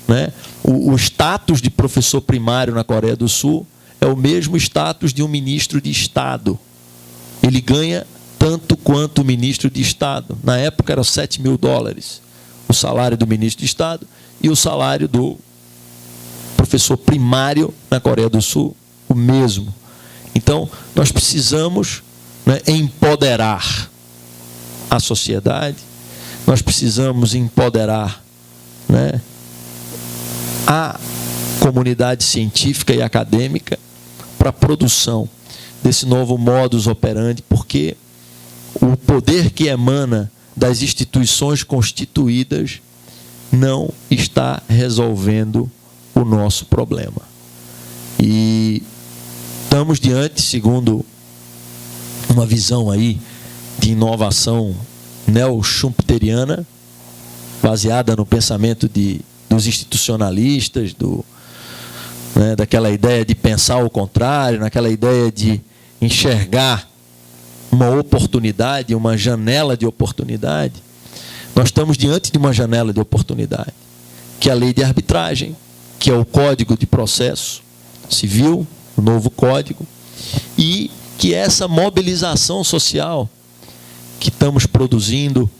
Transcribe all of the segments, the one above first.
né? O status de professor primário na Coreia do Sul é o mesmo status de um ministro de Estado. Ele ganha tanto quanto o ministro de Estado. Na época era $7.000 o salário do ministro de Estado e o salário do professor primário na Coreia do Sul, o mesmo. Então, nós precisamos, né, empoderar a sociedade, nós precisamos empoderar, né, a comunidade científica e acadêmica para a produção desse novo modus operandi, porque o poder que emana das instituições constituídas não está resolvendo o nosso problema. E estamos diante, segundo uma visão aí de inovação neo-schumpeteriana, baseada no pensamento dos institucionalistas, né, daquela ideia de pensar ao contrário, naquela ideia de enxergar uma oportunidade, uma janela de oportunidade. Nós estamos diante de uma janela de oportunidade, que é a lei de arbitragem, que é o Código de Processo Civil, o novo código, e que é essa mobilização social que estamos produzindo,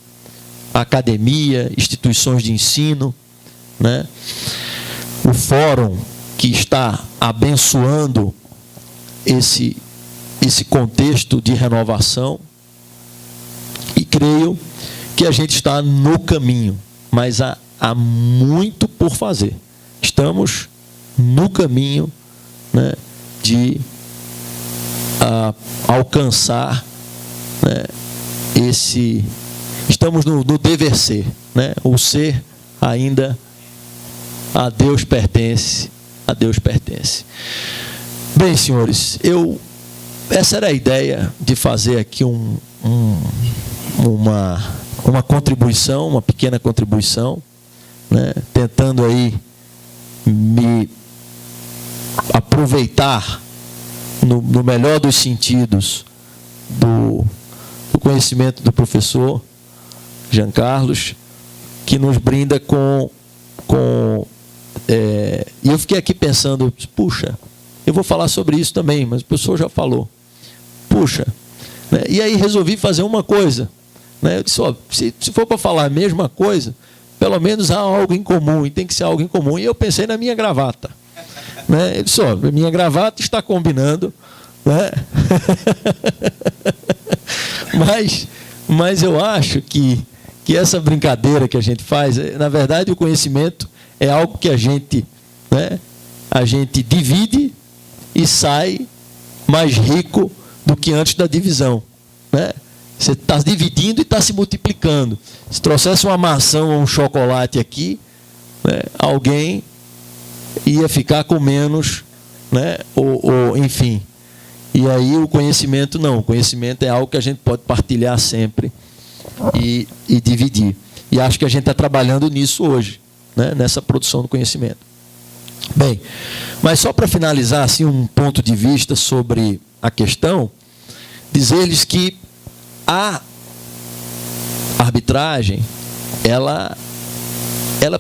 a academia, instituições de ensino, né? O fórum que está abençoando esse contexto de renovação, e creio que a gente está no caminho, mas há muito por fazer. Estamos no caminho, né, de alcançar, né, estamos no dever ser, né? O ser ainda a Deus pertence, a Deus pertence. Bem, senhores, essa era a ideia de fazer aqui uma contribuição, uma pequena contribuição, né, tentando aí me aproveitar no melhor dos sentidos do conhecimento do professor Jean Carlos, que nos brinda e eu fiquei aqui pensando, puxa, eu vou falar sobre isso também, mas o professor já falou. Puxa, né? E aí resolvi fazer uma coisa, né? Eu disse, ó, se for para falar a mesma coisa, pelo menos há algo em comum, e tem que ser algo em comum. E eu pensei na minha gravata, né? Eu disse, ó, minha gravata está combinando, né? mas eu acho que essa brincadeira que a gente faz, na verdade, o conhecimento é algo que a gente divide e sai mais rico do que antes da divisão, né? Você está dividindo e está se multiplicando. Se trouxesse uma maçã ou um chocolate aqui, né, alguém ia ficar com menos, né, ou enfim. E aí o conhecimento não. O conhecimento é algo que a gente pode partilhar sempre e dividir. E acho que a gente está trabalhando nisso hoje, né, nessa produção do conhecimento. Bem, mas só para finalizar assim, um ponto de vista sobre a questão, dizer-lhes que a arbitragem, ela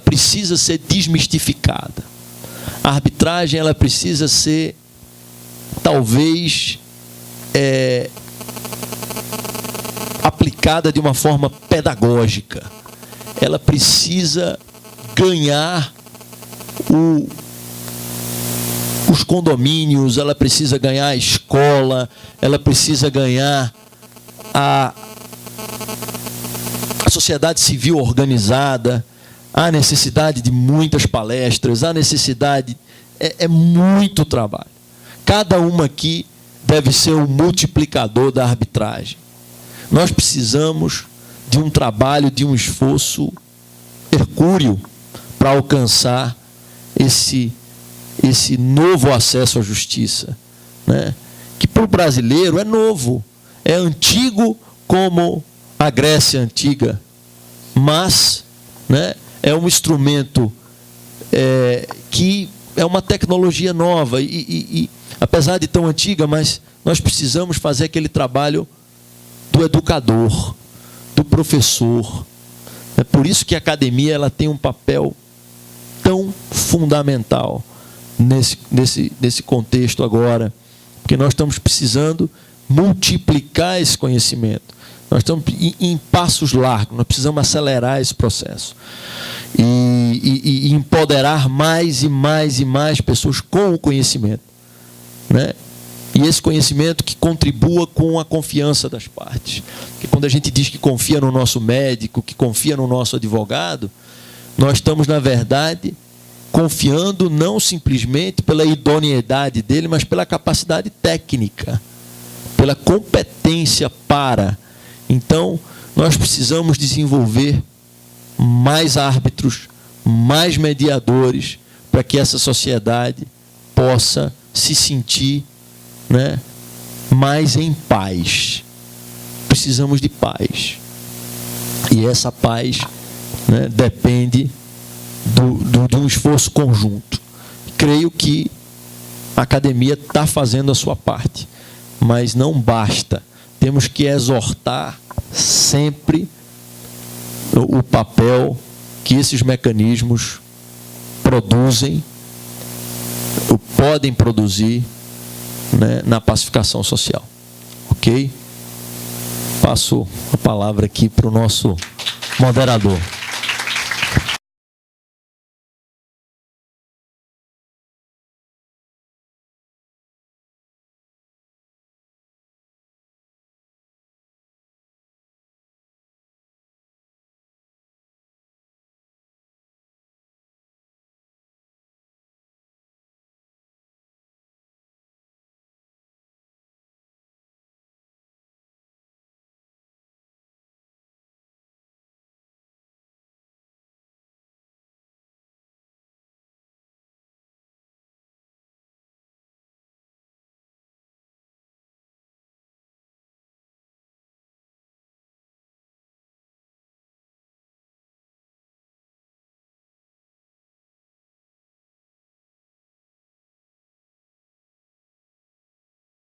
precisa ser desmistificada. A arbitragem, ela precisa ser, talvez, aplicada de uma forma pedagógica. Ela precisa ganhar os condomínios, ela precisa ganhar a escola, ela precisa ganhar a sociedade civil organizada. Há necessidade de muitas palestras, há necessidade, é muito trabalho. Cada uma aqui deve ser um multiplicador da arbitragem. Nós precisamos de um trabalho, de um esforço hercúleo para alcançar esse novo acesso à justiça, né? Que para o brasileiro é novo, é antigo como a Grécia antiga, mas, né, é um instrumento que é uma tecnologia nova e apesar de tão antiga, mas nós precisamos fazer aquele trabalho do educador, do professor. É por isso que a academia ela tem um papel tão fundamental nesse contexto agora, porque nós estamos precisando multiplicar esse conhecimento. Nós estamos em passos largos, nós precisamos acelerar esse processo e empoderar mais e mais e mais pessoas com o conhecimento, né? E esse conhecimento que contribua com a confiança das partes. Porque quando a gente diz que confia no nosso médico, que confia no nosso advogado, nós estamos, na verdade, confiando não simplesmente pela idoneidade dele, mas pela capacidade técnica, pela competência para. Então, nós precisamos desenvolver mais árbitros, mais mediadores, para que essa sociedade possa se sentir, né, mais em paz. Precisamos de paz. E essa paz, né, depende de um esforço conjunto. Creio que a academia está fazendo a sua parte, mas não basta. Temos que exortar sempre o papel que esses mecanismos produzem, ou podem produzir, né, na pacificação social. Ok? Passo a palavra aqui para o nosso moderador.